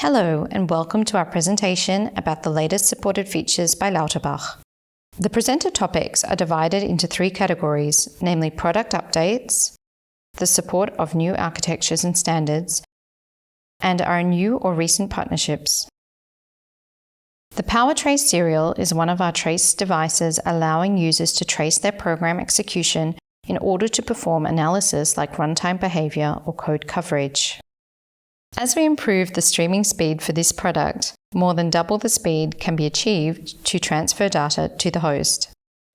Hello and welcome to our presentation about the latest supported features by Lauterbach. The presented topics are divided into three categories, namely product updates, the support of new architectures and standards, and our new or recent partnerships. The PowerTrace serial is one of our trace devices allowing users to trace their program execution in order to perform analysis like runtime behavior or code coverage. As we improve the streaming speed for this product, more than double the speed can be achieved to transfer data to the host.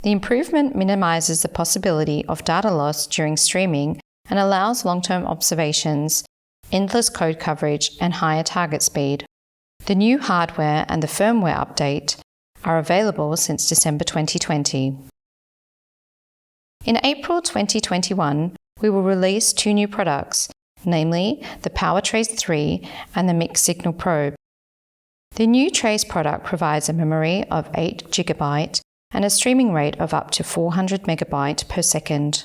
The improvement minimizes the possibility of data loss during streaming and allows long-term observations, endless code coverage, and higher target speed. The new hardware and the firmware update are available since December 2020. In April 2021, we will release two new products, namely the PowerTrace3 and the Mixed Signal Probe. The new Trace product provides a memory of 8 GB and a streaming rate of up to 400 MB per second.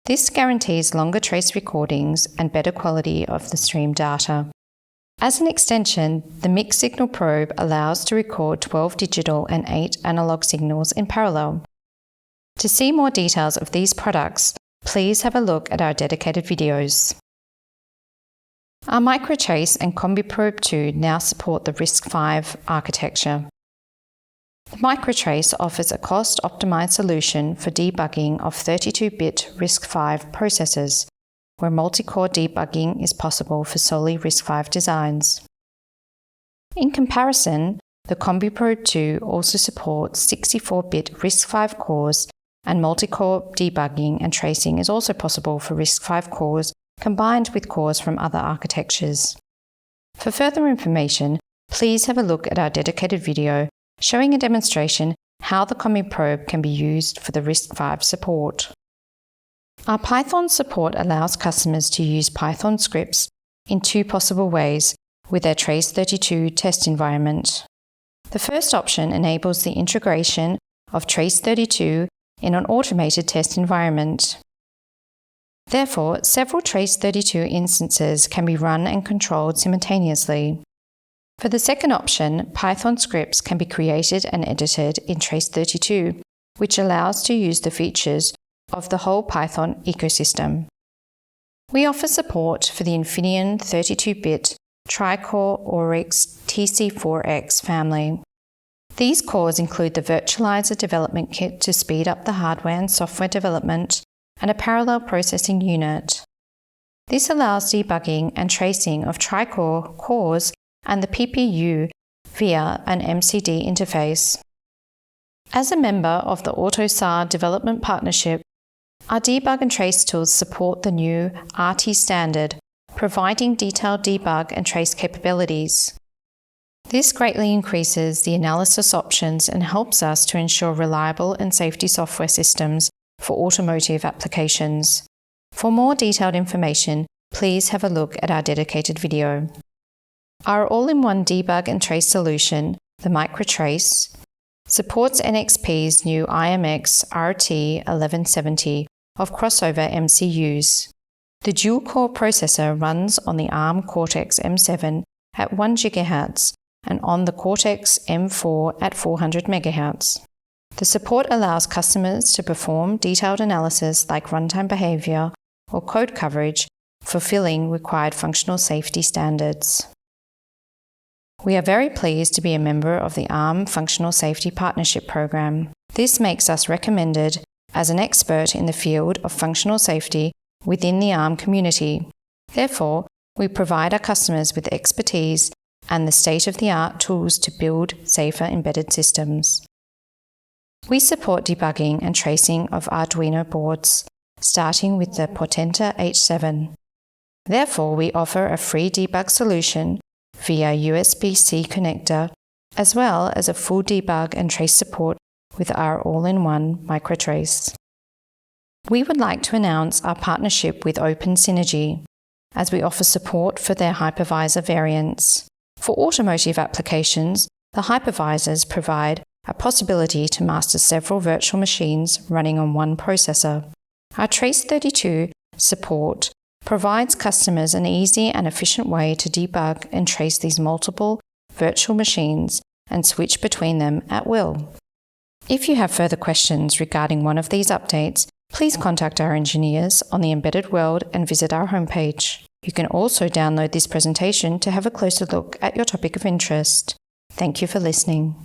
This guarantees longer trace recordings and better quality of the stream data. As an extension, the Mixed Signal Probe allows to record 12 digital and 8 analog signals in parallel. To see more details of these products, please have a look at our dedicated videos. Our µTrace and CombiProbe 2 now support the Risc-V architecture. The µTrace offers a cost-optimized solution for debugging of 32-bit Risc-V processors, where multi-core debugging is possible for solely Risc-V designs. In comparison, the CombiProbe 2 also supports 64-bit Risc-V cores, and multi-core debugging and tracing is also possible for Risc-V cores combined with cores from other architectures. For further information, please have a look at our dedicated video showing a demonstration how the CombiProbe can be used for the Risc-V support. Our Python support allows customers to use Python scripts in two possible ways with their TRACE32 test environment. The first option enables the integration of TRACE32 in an automated test environment. Therefore, several TRACE32 instances can be run and controlled simultaneously. For the second option, Python scripts can be created and edited in TRACE32, which allows to use the features of the whole Python ecosystem. We offer support for the Infineon 32-bit TriCore AURIX TC4X family. These cores include the Virtualizer development kit to speed up the hardware and software development, and a parallel processing unit. This allows debugging and tracing of TriCore cores and the PPU via an MCD interface. As a member of the AutoSAR development partnership, our debug and trace tools support the new ARTI Standard, providing detailed debug and trace capabilities. This greatly increases the analysis options and helps us to ensure reliable and safety software systems for automotive applications. For more detailed information, please have a look at our dedicated video. Our all-in-one debug and trace solution, the µTrace, supports NXP's new i.MX RT1170 of crossover MCUs. The dual-core processor runs on the ARM Cortex-M7 at 1 GHz and on the Cortex-M4 at 400 MHz. The support allows customers to perform detailed analysis like runtime behavior or code coverage, fulfilling required functional safety standards. We are very pleased to be a member of the ARM Functional Safety Partnership Program. This makes us recommended as an expert in the field of functional safety within the ARM community. Therefore, we provide our customers with expertise and the state-of-the-art tools to build safer embedded systems. We support debugging and tracing of Arduino boards, starting with the Portenta H7. Therefore, we offer a free debug solution via USB-C connector, as well as a full debug and trace support with our all-in-one µTrace. We would like to announce our partnership with OpenSynergy, as we offer support for their hypervisor variants. For automotive applications, the hypervisors provide a possibility to master several virtual machines running on one processor. Our TRACE32 support provides customers an easy and efficient way to debug and trace these multiple virtual machines and switch between them at will. If you have further questions regarding one of these updates, please contact our engineers on the embedded world and visit our homepage. You can also download this presentation to have a closer look at your topic of interest. Thank you for listening.